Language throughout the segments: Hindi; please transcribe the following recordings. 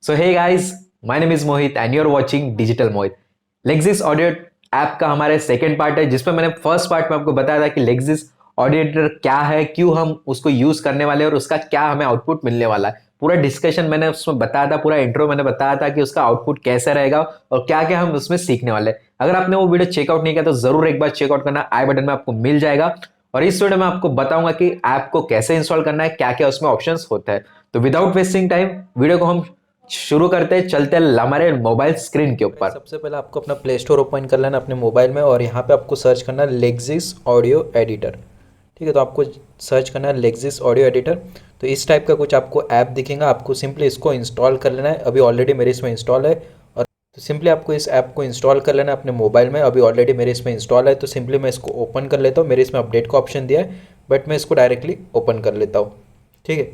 So hey guys, my name is Mohit and you're watching Digital Mohit. Lexis audio app का हमारे सेकंड पार्ट है जिसमें मैंने फर्स्ट पार्ट में आपको बताया था कि Lexis ऑडियो एडिटर क्या है, क्यों हम उसको यूज करने वाले हैं और उसका क्या हमें आउटपुट मिलने वाला है। पूरा डिस्कशन मैंने उसमें बताया था, पूरा इंट्रो मैंने बताया था कि उसका आउटपुट कैसे रहेगा और क्या क्या हम उसमें सीखने वाले हैं। अगर आपने वो वीडियो चेकआउट नहीं किया तो जरूर एक बार चेकआउट करना, आई बटन में आपको मिल जाएगा। और इस वीडियो में आपको बताऊंगा कि ऐप को कैसे इंस्टॉल करना है, क्या क्या उसमें ऑप्शंस होता है। तो विदाउट वेस्टिंग टाइम वीडियो को हम शुरू करते हैं, चलते हैं हमारे मोबाइल स्क्रीन के ऊपर। सबसे पहले आपको अपना प्ले स्टोर ओपन कर लेना अपने मोबाइल में और यहाँ पे आपको सर्च करना है लेक्सिस ऑडियो एडिटर। ठीक है, तो आपको सर्च करना है लेक्सिस ऑडियो एडिटर। तो इस टाइप का कुछ आपको ऐप दिखेगा, आपको सिंपली इसको इंस्टॉल कर लेना है। अभी ऑलरेडी मेरे इसमें इंस्टॉल है और तो सिंपली आपको इस ऐप को इंस्टॉल कर लेना है अपने मोबाइल में। अभी ऑलरेडी मेरे इसमें इंस्टॉल है तो सिंपली मैं इसको ओपन कर लेता हूँ। मेरे इसमें अपडेट का ऑप्शन दिया है बट मैं इसको डायरेक्टली ओपन कर लेता हूँ। ठीक है,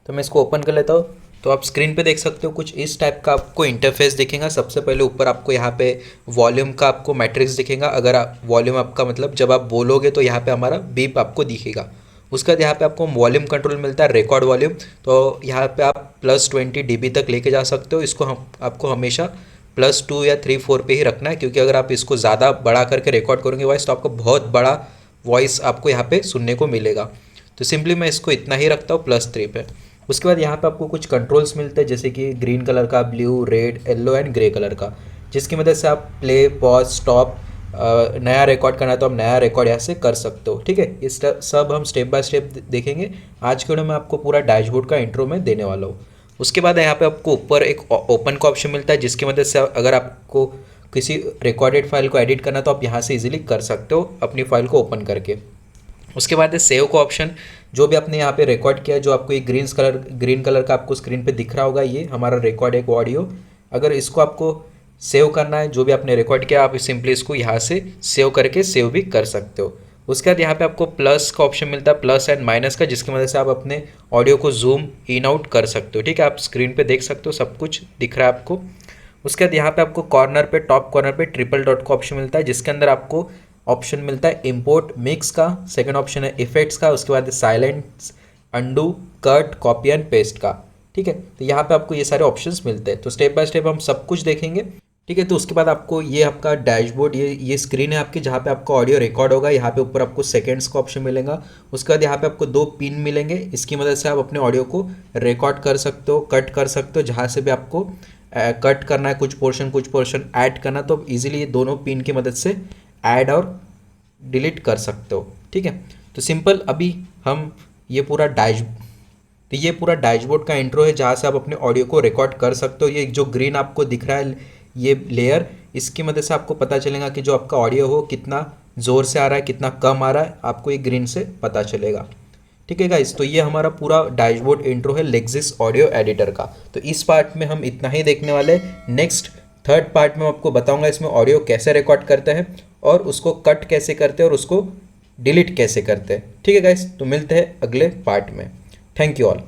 तो मैं इसको ओपन कर लेता हूँ। तो आप स्क्रीन पे देख सकते हो कुछ इस टाइप का आपको इंटरफेस दिखेगा। सबसे पहले ऊपर आपको यहाँ पे वॉल्यूम का आपको मैट्रिक्स दिखेगा। अगर आप वॉल्यूम आपका मतलब जब आप बोलोगे तो यहाँ पे हमारा बीप आपको दिखेगा। उसके बाद यहाँ पे आपको वॉल्यूम कंट्रोल मिलता है, रिकॉर्ड वॉल्यूम। तो यहाँ पे आप +20 dB तक लेके जा सकते हो। इसको हम आपको हमेशा +2 या 3 4 पे ही रखना है, क्योंकि अगर आप इसको ज़्यादा बड़ा करके रिकॉर्ड करोगे वॉइस तो आपको बहुत बड़ा वॉइस आपको यहाँ पे सुनने को मिलेगा। तो सिंपली मैं इसको इतना ही रखता हूँ +3 पे। उसके बाद यहाँ पे आपको कुछ कंट्रोल्स मिलते हैं, जैसे कि ग्रीन कलर का, blue, red, yellow and grey colour का, जिसकी मदद से आप प्ले, पॉज, स्टॉप, नया रिकॉर्ड करना है तो आप नया रिकॉर्ड यहाँ से कर सकते हो। ठीक है, ये सब हम स्टेप बाय स्टेप देखेंगे। आज के वीडियो में आपको पूरा डैशबोर्ड का इंट्रो में देने वाला हूँ। उसके बाद यहाँ पे आपको ऊपर एक ओपन का ऑप्शन मिलता है, जिसकी मदद से अगर आपको किसी रिकॉर्डेड फाइल को एडिट करना है तो आप यहाँ से इजीली कर सकते हो अपनी फाइल को ओपन करके। उसके बाद है सेव का ऑप्शन। जो भी आपने यहाँ पे रिकॉर्ड किया है, जो आपको ये ग्रीन कलर का आपको स्क्रीन पे दिख रहा होगा, ये हमारा रिकॉर्ड है ऑडियो। अगर इसको आपको सेव करना है, जो भी आपने रिकॉर्ड किया, आप सिंपली इसको यहाँ से सेव करके सेव भी कर सकते हो। उसके बाद यहाँ पे आपको प्लस का ऑप्शन मिलता है, प्लस एंड माइनस का, जिसकी मदद से आप अपने ऑडियो को जूम इन आउट कर सकते हो। ठीक है, आप स्क्रीन पे देख सकते हो, सब कुछ दिख रहा है आपको। उसके बाद यहाँ पे आपको कॉर्नर पे, टॉप कॉर्नर पे ट्रिपल डॉट का ऑप्शन मिलता है, जिसके अंदर आपको ऑप्शन मिलता है इंपोर्ट मिक्स का। सेकंड ऑप्शन है इफेक्ट्स का। उसके बाद silence, undo, cut, copy and paste का। ठीक है, तो यहाँ पे आपको ये सारे ऑप्शंस मिलते हैं। तो स्टेप बाय स्टेप हम सब कुछ देखेंगे। ठीक है, तो उसके बाद आपको ये आपका डैशबोर्ड, ये स्क्रीन है आपकी, जहाँ पे आपका ऑडियो रिकॉर्ड होगा। यहाँ पे ऊपर आपको सेकेंड्स का ऑप्शन मिलेगा। उसके बाद यहाँ पे आपको 2 पिन मिलेंगे। इसकी मदद से आप अपने ऑडियो को रिकॉर्ड कर सकते हो, कट कर सकते हो, जहाँ से भी आपको कट करना है, कुछ पोर्शन ऐड करना, तो ईजिली ये दोनों पिन की मदद से ऐड और डिलीट कर सकते हो। ठीक है, तो सिंपल अभी हम ये पूरा डैशबोर्ड का इंट्रो है, जहाँ से आप अपने ऑडियो को रिकॉर्ड कर सकते हो। ये जो ग्रीन आपको दिख रहा है, ये लेयर, इसकी मदद से आपको पता चलेगा कि जो आपका ऑडियो हो कितना ज़ोर से आ रहा है, कितना कम आ रहा है, आपको ये ग्रीन से पता चलेगा। ठीक है गाइस, तो ये हमारा पूरा डैशबोर्ड इंट्रो है लेक्सिस ऑडियो एडिटर का। तो इस पार्ट में हम इतना ही देखने वाले हैं। नेक्स्ट थर्ड पार्ट में आपको बताऊंगा इसमें ऑडियो कैसे रिकॉर्ड करते हैं और उसको कट कैसे करते हैं और उसको डिलीट कैसे करते हैं। ठीक है गाइस, तो मिलते हैं अगले पार्ट में। Thank you all.